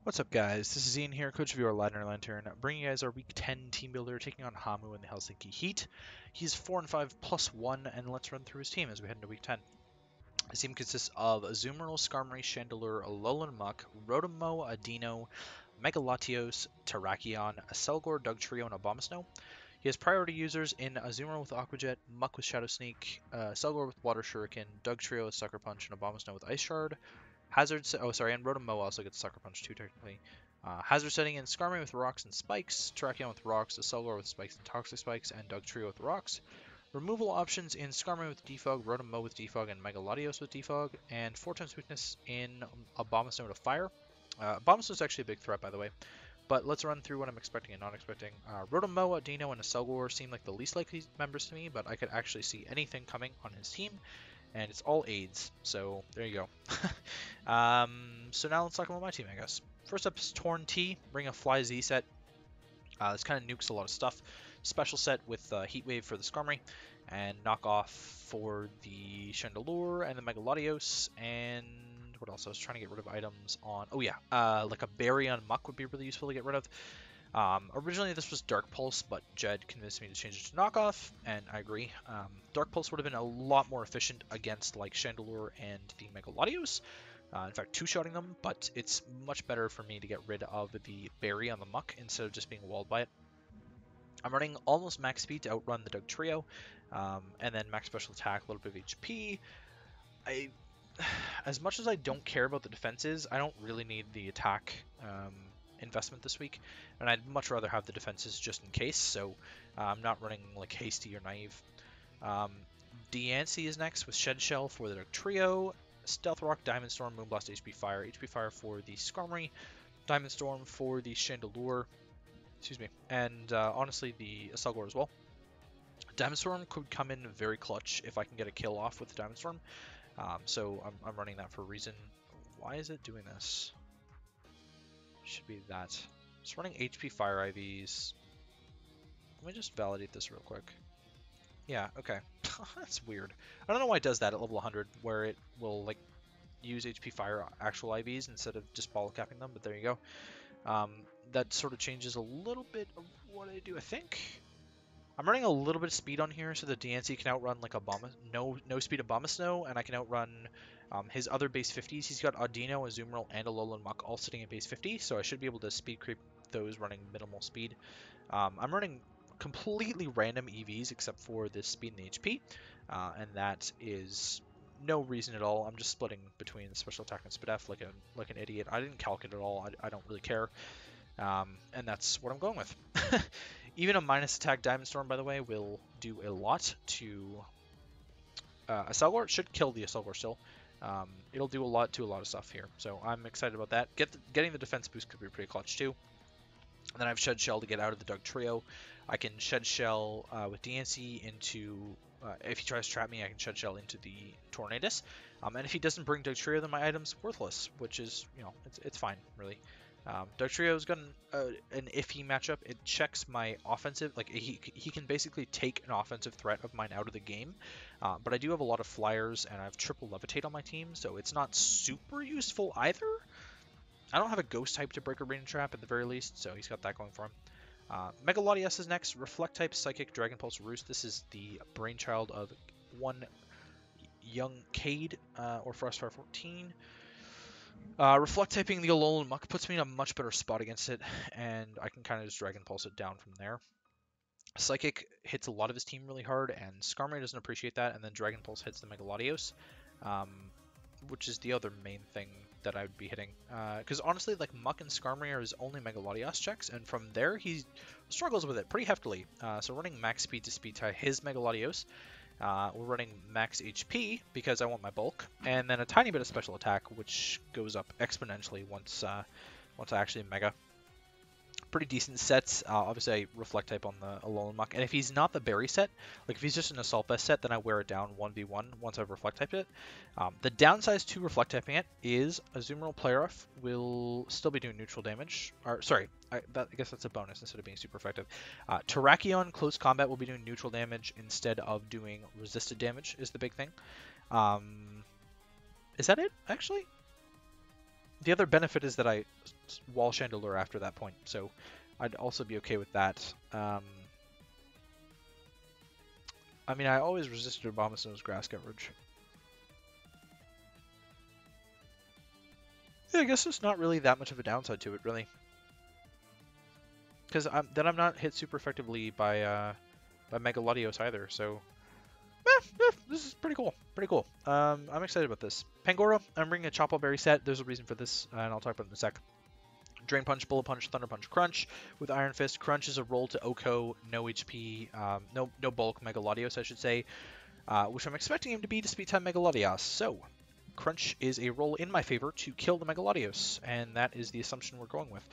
What's up, guys? This is Ian here, coach of your Ladner Lanturn, bringing you guys our Week 10 team builder, taking on Haamu in the Helsinki Heat. He's 4-5 plus 1, and let's run through his team as we head into Week 10. His team consists of Azumarill, Skarmory, Chandelure, Alolan Muck, Rotom, Adino, Megalatios, Terrakion, Aselgor, Dugtrio, and Abomasnow. He has priority users in Azumarill with Aqua Jet, Muck with Shadow Sneak, Aselgor with Water Shuriken, Dugtrio with Sucker Punch, and Abomasnow with Ice Shard. And Rotom also gets Sucker Punch too, technically. Hazard setting in Skarmory with Rocks and Spikes, Terrakion with Rocks, Aselgor with Spikes and Toxic Spikes, and Dugtrio with Rocks. Removal options in Skarmory with Defog, Rotom with Defog, and Megalatios with Defog, and 4x weakness in Abomasnow to Fire. Abomasnow is actually a big threat, by the way. But let's run through what I'm expecting and not expecting. Rotom, Adino, and Aselgor seem like the least likely members to me, but I could actually see anything coming on his team. And it's all aids, so there you go. So now let's talk about my team, I guess. First up is Torn T, bring a Fly Z set. This kind of nukes a lot of stuff. Special set with Heat Wave for the Skarmory, and Knock Off for the Chandelure and the Megalatios, and what else? I was trying to get rid of items on... Oh yeah, like a Berry on Muck would be really useful to get rid of. Originally this was Dark Pulse, but Jed convinced me to change it to Knockoff, and I agree. Dark Pulse would have been a lot more efficient against like Chandelure and the Megalatios. In fact, two-shotting them, but it's much better for me to get rid of the Berry on the Muck instead of just being walled by it. I'm running almost max speed to outrun the Dugtrio, and then max special attack, a little bit of HP. As much as I don't care about the defenses, I don't really need the attack investment this week, and I'd much rather have the defenses just in case, so I'm not running like Hasty or Naive. Diancie is next with Shed Shell for the Dugtrio, Stealth Rock, Diamond Storm, Moonblast, HP Fire for the Skarmory, Diamond Storm for the Chandelure, and honestly the Aselgor as well. Diamond Storm could come in very clutch if I can get a kill off with the Diamond Storm, so I'm running that for a reason. Why is it doing this? Should be that. Just running HP Fire IVs. Let me just validate this real quick. Yeah, okay. That's weird. I don't know why it does that at level 100, where it will like use HP Fire actual IVs instead of just ball capping them, but there you go. That sort of changes a little bit of what I do, I think. I'm running a little bit of speed on here so the DNC can outrun like no speed Abomasnow, and I can outrun his other base 50s. He's got Adino, Azumarill, and Alolan Muck all sitting at base 50, so I should be able to speed creep those running minimal speed. I'm running completely random EVs except for the speed and the HP, and that is no reason at all. I'm just splitting between special attack and speed F like an idiot. I didn't calc it at all. I don't really care. And that's what I'm going with. Even a minus attack Diamond Storm, by the way, will do a lot to Aselgor. It should kill the Aselgor still. It'll do a lot to a lot of stuff here, so I'm excited about that. Getting the defense boost could be pretty clutch too. And then I have Shed Shell to get out of the Dugtrio. I can Shed Shell with DNC into... if he tries to trap me, I can Shed Shell into the Tornadus. And if he doesn't bring Dugtrio, then my item's worthless, which is, you know, it's fine, really. Dugtrio's got an iffy matchup. It checks my offensive, like he can basically take an offensive threat of mine out of the game. But I do have a lot of flyers and I have triple levitate on my team, so it's not super useful either. I don't have a ghost type to break Arena Trap at the very least, so he's got that going for him. Megalatios is next. Reflect type, Psychic, Dragon Pulse, Roost. This is the brainchild of one young Cade or Frostfire 14. Reflect typing the Alolan Muck puts me in a much better spot against it, and I can kind of just Dragon Pulse it down from there. Psychic hits a lot of his team really hard, and Skarmory doesn't appreciate that, and then Dragon Pulse hits the Megalatios, which is the other main thing that I would be hitting. Because honestly, like Muck and Skarmory are his only Megalatios checks, and from there he struggles with it pretty heftily. So running max speed to speed tie his Megalatios. We're running max HP because I want my bulk, and then a tiny bit of special attack, which goes up exponentially once I actually mega. Pretty decent sets. Obviously, I reflect type on the Alolan Muck, and if he's not the berry set, like if he's just an Assault Vest set, then I wear it down 1v1 once I've reflect typed it. The downside to reflect typing it is Azumarill Player Off will still be doing neutral damage. Or sorry, I guess that's a bonus instead of being super effective. Terrakion Close Combat will be doing neutral damage instead of doing resisted damage is the big thing. Is that it, actually? The other benefit is that I wall Chandelure after that point, so I'd also be okay with that. I mean, I always resisted Abomasnow's grass coverage. Yeah, I guess there's not really that much of a downside to it, really. Because I'm not hit super effectively by Mega Latios either, so this is pretty cool. Pretty cool. I'm excited about this. Pangoro, I'm bringing a Chople Berry set. There's a reason for this, and I'll talk about it in a sec. Drain Punch, Bullet Punch, Thunder Punch, Crunch. With Iron Fist, Crunch is a roll to Oko, no HP, no bulk Mega Latios, I should say, which I'm expecting him to be to Speed Time Mega Latios. So, Crunch is a roll in my favor to kill the Mega Latios, and that is the assumption we're going with.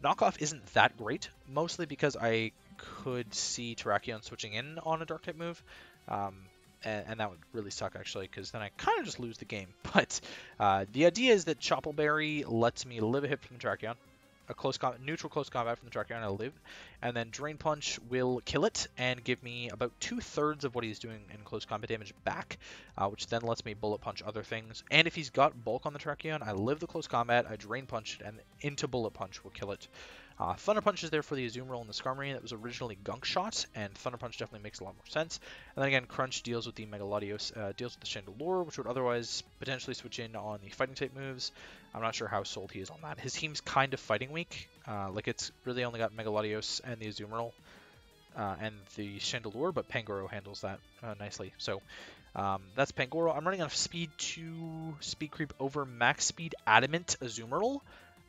Knockoff isn't that great, mostly because I could see Terrakion switching in on a Dark type move, and that would really suck actually, because then I kind of just lose the game. But the idea is that Chople Berry lets me live a hit from the Terrakion, a neutral close combat from the Terrakion I live, and then Drain Punch will kill it and give me about 2/3 of what he's doing in close combat damage back, which then lets me Bullet Punch other things. And if he's got bulk on the Terrakion, I live the close combat, I Drain Punch it, and into Bullet Punch will kill it. Thunder Punch is there for the Azumarill and the Skarmory. That was originally Gunk Shot, and Thunder Punch definitely makes a lot more sense. And then again, Crunch deals with the Mega Latios, deals with the Chandelure, which would otherwise potentially switch in on the Fighting type moves. I'm not sure how sold he is on that. His team's kind of fighting weak. Like, it's really only got Mega Latios and the Azumarill and the Chandelure, but Pangoro handles that nicely. So that's Pangoro. I'm running on speed 2, speed creep over max speed Adamant Azumarill.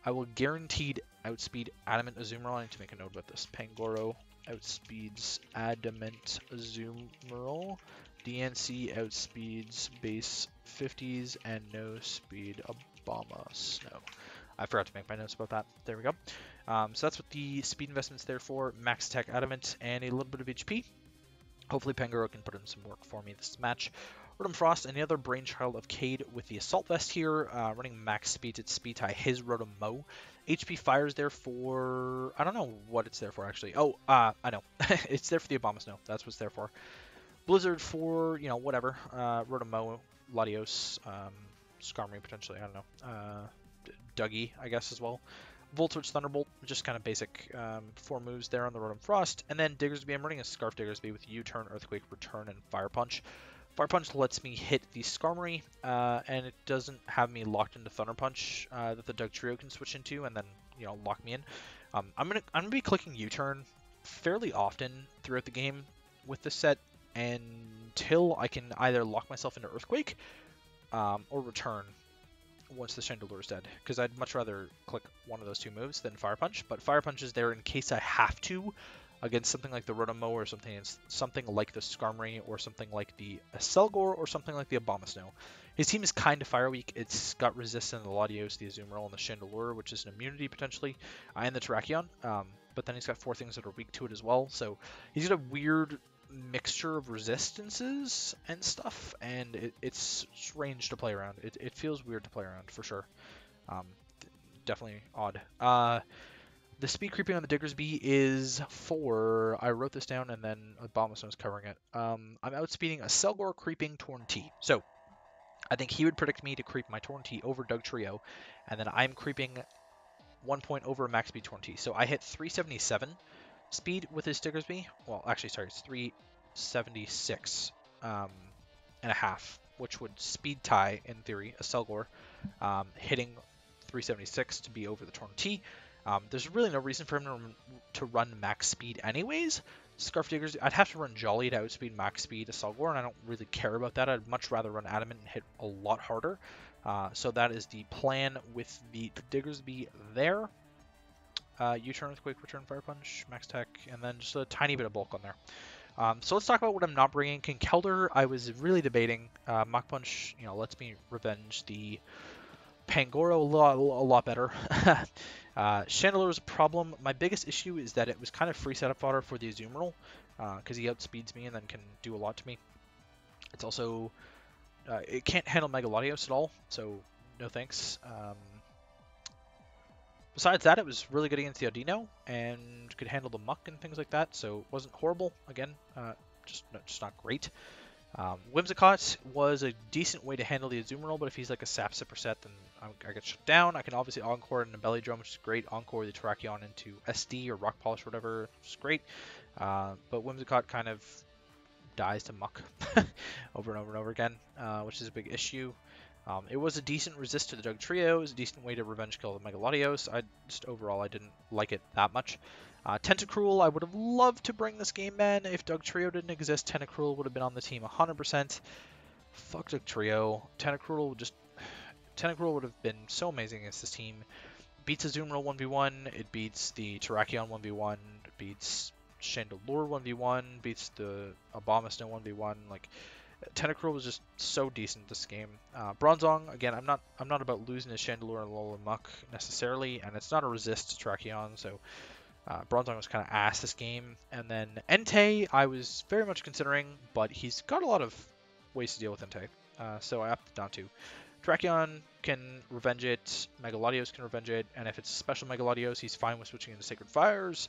I will guaranteed outspeed Adamant Azumarill. I need to make a note about this. Pangoro outspeeds Adamant Azumarill. DNC outspeeds base 50s and no speed Abomasnow. I forgot to make my notes about that. There we go. So that's what the speed investment's there for. Max attack Adamant and a little bit of HP. Hopefully Pangoro can put in some work for me this match. Rotom-Frost, and the other brainchild of Cade with the Assault Vest here, running max speed at speed tie his Rotom-Mow. HP Fire is there for... I don't know what it's there for, actually. Oh, I know. It's there for the Abomasnow. That's what it's there for. Blizzard for, you know, whatever. Rotom-Mow, Latios, Skarmory potentially, I don't know. Dougie, I guess, as well. Voltage Thunderbolt, just kind of basic 4 moves there on the Rotom-Frost. And then Diggersby, I'm running a Scarf Diggersby with U-Turn, Earthquake, Return, and Fire Punch. Fire Punch lets me hit the Skarmory, and it doesn't have me locked into Thunder Punch that the Dugtrio can switch into and then, you know, lock me in. I'm gonna be clicking U-Turn fairly often throughout the game with this set until I can either lock myself into Earthquake or Return once the Chandelure is dead, because I'd much rather click one of those 2 moves than Fire Punch, but Fire Punch is there in case I have to against something like the Rotom-Mow or something like the Skarmory or something like the Aselgor or something like the Abomasnow. His team is kind of fire weak. It's got resistance in the Latios, the Azumarill, and the Chandelure, which is an immunity potentially, and the Terrakion, but then he's got 4 things that are weak to it as well, so he's got a weird mixture of resistances and stuff, and it's strange to play around. It feels weird to play around, for sure. Definitely odd. The speed creeping on the Diggersby is 4. I wrote this down, and then Abomasnow is covering it. I'm outspeeding a Selgor creeping Torn-T. So, I think he would predict me to creep my Torn-T over Dugtrio, and then I'm creeping 1 point over max speed Torn-T. So I hit 377 speed with his Diggersby. Well, actually, sorry, it's 376 and a half, which would speed tie, in theory, a Selgor, hitting 376 to be over the Torn-T. There's really no reason for him to run max speed anyways. Scarf Diggers, I'd have to run Jolly to outspeed max speed a Selgor, and I don't really care about that. I'd much rather run Adamant and hit a lot harder. So that is the plan with the Diggersby there. U-Turn, Earthquake, Return, Fire Punch, Max Tech, and then just a tiny bit of bulk on there. So let's talk about what I'm not bringing. Conkeldurr, I was really debating. Mach Punch, you know, lets me revenge the Pangoro a lot better. Chandelure is a problem. My biggest issue is that it was kind of free setup fodder for the Azumarill, because he outspeeds me and then can do a lot to me. It's also, it can't handle Mega Latios at all, so no thanks. Besides that, it was really good against the Audino and could handle the Muck and things like that, so it wasn't horrible. Again, just not great. Whimsicott was a decent way to handle the Azumarill, but if he's like a Sap Sipper set, then I get shut down. I can obviously Encore it in a Belly Drum, which is great. Encore the Terrakion into SD or Rock Polish or whatever, which is great. But Whimsicott kind of dies to Muck over and over and over again, which is a big issue. It was a decent resist to the Dugtrio. It was a decent way to revenge kill the Megalodios. Overall, I didn't like it that much. Tentacruel, I would have loved to bring this game in. If Dugtrio didn't exist, Tentacruel would have been on the team 100%. Fuck Dugtrio. Tentacruel would have been so amazing against this team. Beats Azumarill 1v1. It beats the Terrakion 1v1. It beats Chandelure 1v1. Beats the Abomasnow 1v1. Like, Tentacruel was just so decent this game. Bronzong, again, I'm not about losing to Chandelure and Alolan Muck necessarily, and it's not a resist to Terrakion, so Bronzong was kind of ass this game. And then Entei, I was very much considering, but he's got a lot of ways to deal with Entei. So I upped it down to Terrakion can revenge it, Megalodios can revenge it, and if it's special Megalodios, he's fine with switching into Sacred Fires.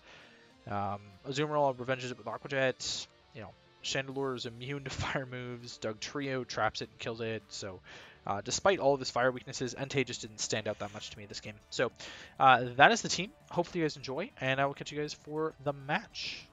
Azumarill revenges it with Aqua Jet. You know, Chandelure is immune to fire moves. Dugtrio traps it and kills it. So, despite all of his fire weaknesses, Entei just didn't stand out that much to me this game. So, that is the team. Hopefully you guys enjoy, and I will catch you guys for the match.